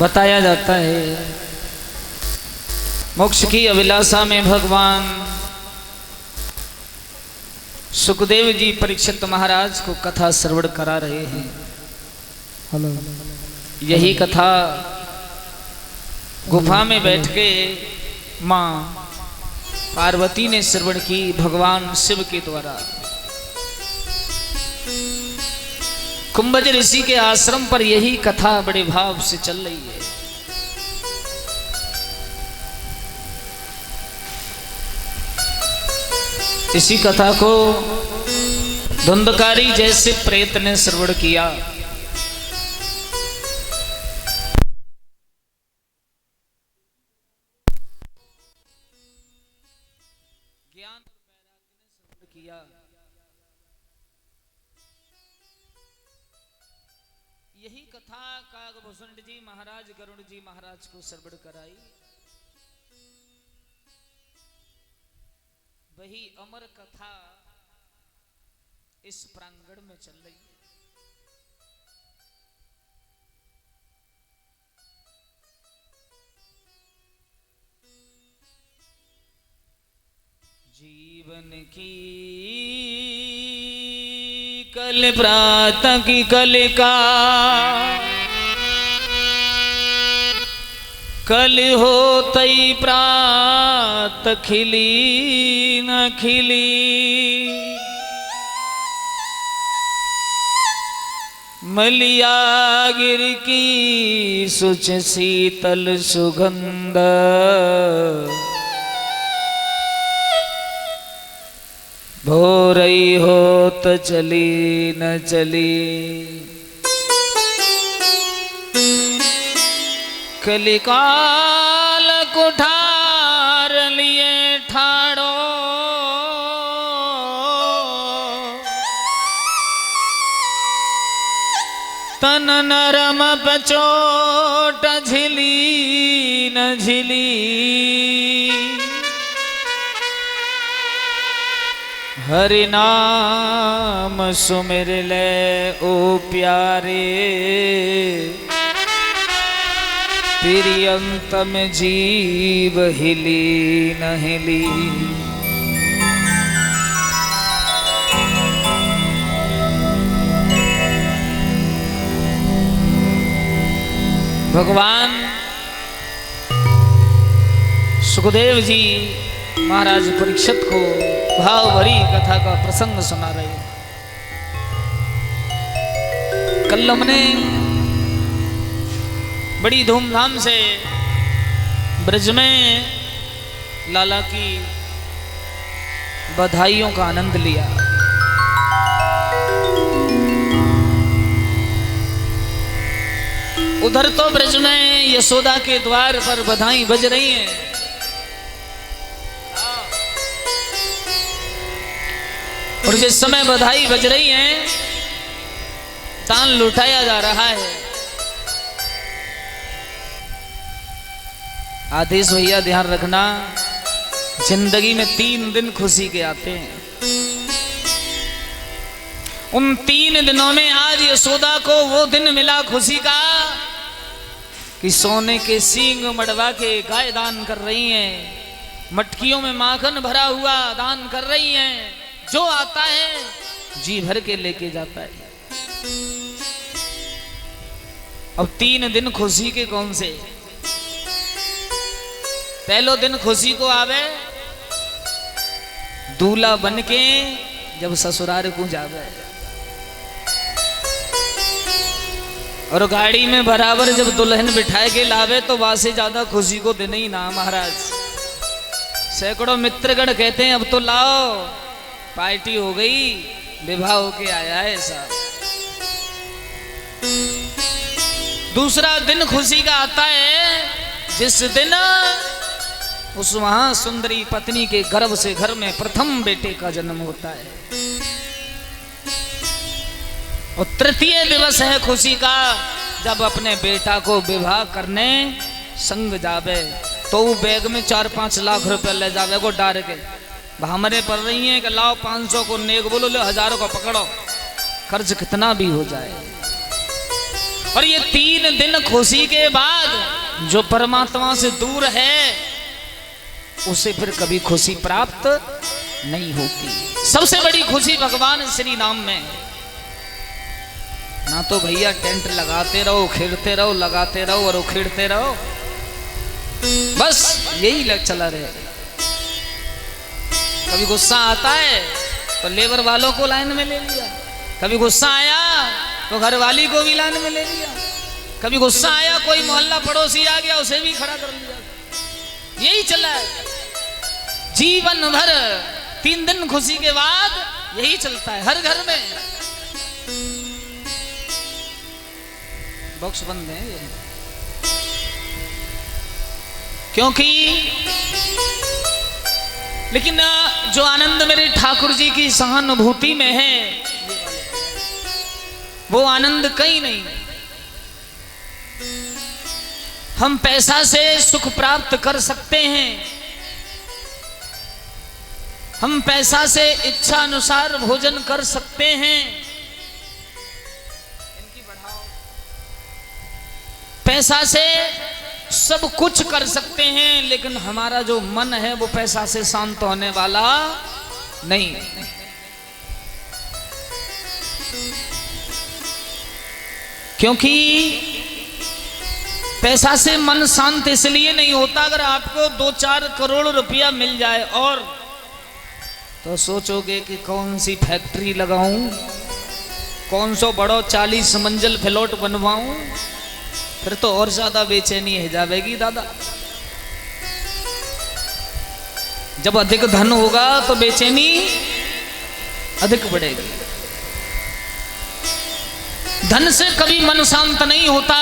बताया जाता है मोक्ष की अभिलाषा में भगवान सुखदेव जी परीक्षित महाराज को कथा श्रवण करा रहे हैं। यही कथा गुफा में बैठ के मां पार्वती ने श्रवण की भगवान शिव के द्वारा। कुंभज ऋषि के आश्रम पर यही कथा बड़े भाव से चल रही है। इसी कथा को धुंधकारी जैसे प्रेत ने श्रवण किया। ज्ञान ने श्रवण किया। यही कथा कागभूषण जी महाराज गरुड़ जी महाराज को श्रवण कराई। वही अमर कथा इस प्रांगण में चल रही है। जीवन की कल प्रातः की कलिका कल होतई प्रात खिली न खिली मलिया गिर की सुच शीतल सुगंध भोरई होत चली न चली कलिकाल कुठार लिए ठाड़ो तन नरम पचोट झिली न झिली हरि नाम सुमिर ले ओ प्यारे प्रियंत में जीव हिली न हिली। भगवान सुखदेव जी महाराज परीक्षित को भाव भरी कथा का प्रसंग सुना रहे हैं। कल हमने बड़ी धूमधाम से ब्रज में लाला की बधाइयों का आनंद लिया। उधर तो ब्रज में यशोदा के द्वार पर बधाई बज रही हैं। और जिस समय बधाई बज रही हैं तान लुटाया जा रहा है। आदेश भैया ध्यान रखना, जिंदगी में 3 दिन खुशी के आते हैं। उन 3 दिनों में आज यशोदा को वो दिन मिला खुशी का कि सोने के सींग मड़वा के गाय दान कर रही हैं, मटकियों में माखन भरा हुआ दान कर रही हैं। जो आता है जी भर के लेके जाता है। अब 3 दिन खुशी के कौन से? पहलो दिन खुशी को आवे दूल्हा बन के जब ससुराल को जावे, और गाड़ी में बराबर जब दुल्हन बिठाए के लावे तो वहां से ज्यादा खुशी को दिन ही ना महाराज। सैकड़ों मित्रगण कहते हैं अब तो लाओ, पार्टी हो गई, विवाह होके आया है ऐसा। दूसरा दिन खुशी का आता है जिस दिन उस वहां सुंदरी पत्नी के गर्भ से घर में प्रथम बेटे का जन्म होता है। और तृतीय दिवस है खुशी का जब अपने बेटा को विवाह करने संग जावे तो वो बैग में 4-5 लाख रुपए ले जावे को डार के। भामरे पड़ रही हैं कि लाओ 500 को नेक बोलो, ले 1000 को पकड़ो, खर्च कितना भी हो जाए। और ये 3 दिन खुशी के बाद जो परमात्मा से दूर है उसे फिर कभी खुशी प्राप्त नहीं होती। सबसे बड़ी खुशी भगवान श्री राम में। ना तो भैया टेंट लगाते रहो, उखेड़ते रहो, लगाते रहो और उखेड़ते रहो, बस यही चला रहे। कभी गुस्सा आता है तो लेबर वालों को लाइन में ले लिया, कभी गुस्सा आया तो घर वाली को भी लाइन में ले लिया, कभी गुस्सा आया कोई मोहल्ला पड़ोसी आ गया उसे भी खड़ा कर लिया। यही चला है जीवन भर। 3 दिन खुशी के बाद यही चलता है हर घर में। बॉक्स बंद है ये, क्योंकि लेकिन जो आनंद मेरे ठाकुर जी की सहानुभूति में है वो आनंद कहीं नहीं। हम पैसा से सुख प्राप्त कर सकते हैं, हम पैसा से इच्छा अनुसार भोजन कर सकते हैं, पैसा से सब कुछ कर सकते हैं, लेकिन हमारा जो मन है वो पैसा से शांत होने वाला नहीं। क्योंकि पैसा से मन शांत इसलिए नहीं होता। अगर आपको 2-4 करोड़ रुपया मिल जाए और तो सोचोगे कि कौन सी फैक्ट्री लगाऊं, कौन सो बड़ो 40 मंजिल फ्लैट बनवाऊं, फिर तो और ज्यादा बेचैनी है जाएगी दादा। जब अधिक धन होगा तो बेचैनी अधिक बढ़ेगी। धन से कभी मन शांत नहीं होता।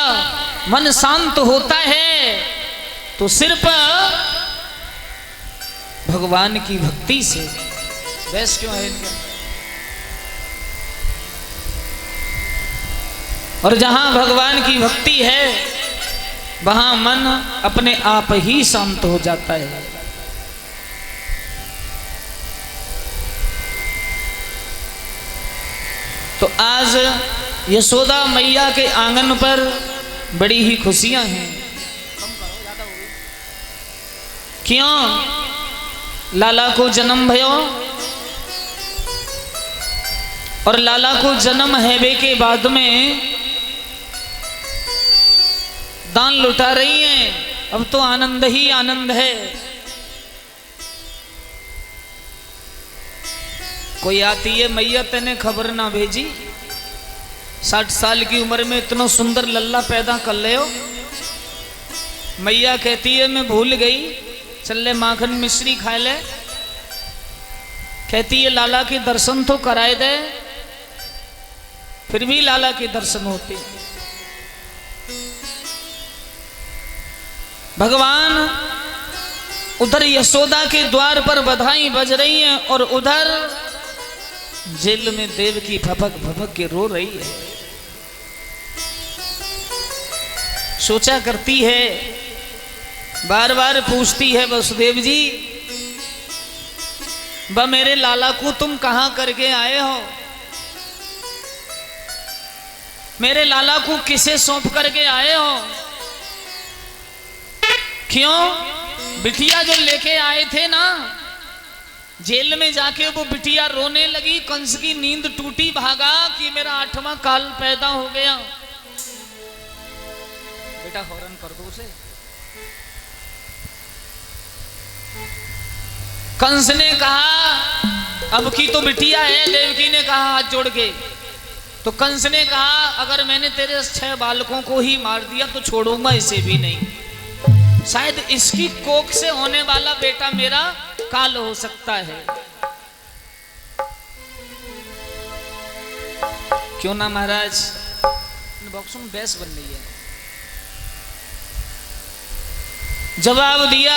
मन शांत होता है तो सिर्फ भगवान की भक्ति से। वैसे क्यों है इनका? और जहां भगवान की भक्ति है वहां मन अपने आप ही शांत हो जाता है। तो आज यशोदा मैया के आंगन पर बड़ी ही खुशियां हैं। क्यों? लाला को जन्म भयो और लाला को जन्म हैवे के बाद में दान लुटा रही हैं। अब तो आनंद ही आनंद है। कोई आती है, मैया तेने खबर ना भेजी, 60 साल की उम्र में इतना सुंदर लल्ला पैदा कर ले हो। मैया कहती है मैं भूल गई, चल ले माखन मिश्री खा ले। कहती है लाला के दर्शन तो कराए दे, फिर भी लाला के दर्शन होते। भगवान उधर यशोदा के द्वार पर बधाई बज रही हैं और उधर जेल में देवकी भपक भपक के रो रही है। सोचा करती है, बार बार पूछती है वसुदेव जी, बा मेरे लाला को तुम कहां करके आए हो? मेरे लाला को किसे सौंप करके आए हो? क्यों? बिटिया जो लेके आए थे ना, जेल में जाके वो बिटिया रोने लगी, कंस की नींद टूटी, भागा कि मेरा 8वां काल पैदा हो गया। बेटा हॉर्न कर दो उसे। कंस ने कहा अब की तो बिटिया है। देवकी ने कहा हाथ जोड़ के। तो कंस ने कहा अगर मैंने तेरे 6 बालकों को ही मार दिया तो छोड़ूंगा इसे भी नहीं। शायद इसकी कोख से होने वाला बेटा मेरा काल हो सकता है। क्यों ना महाराज? बॉक्स में बहस बन रही है। जवाब दिया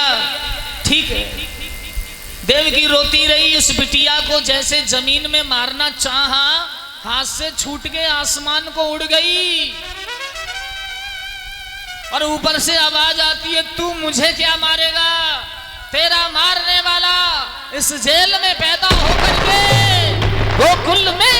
ठीक है। देवकी रोती रही। उस बिटिया को जैसे जमीन में मारना चाहा, हाथ से छूट के आसमान को उड़ गई और ऊपर से आवाज आती है तू मुझे क्या मारेगा? तेरा मारने वाला इस जेल में पैदा होकर के गोकुल में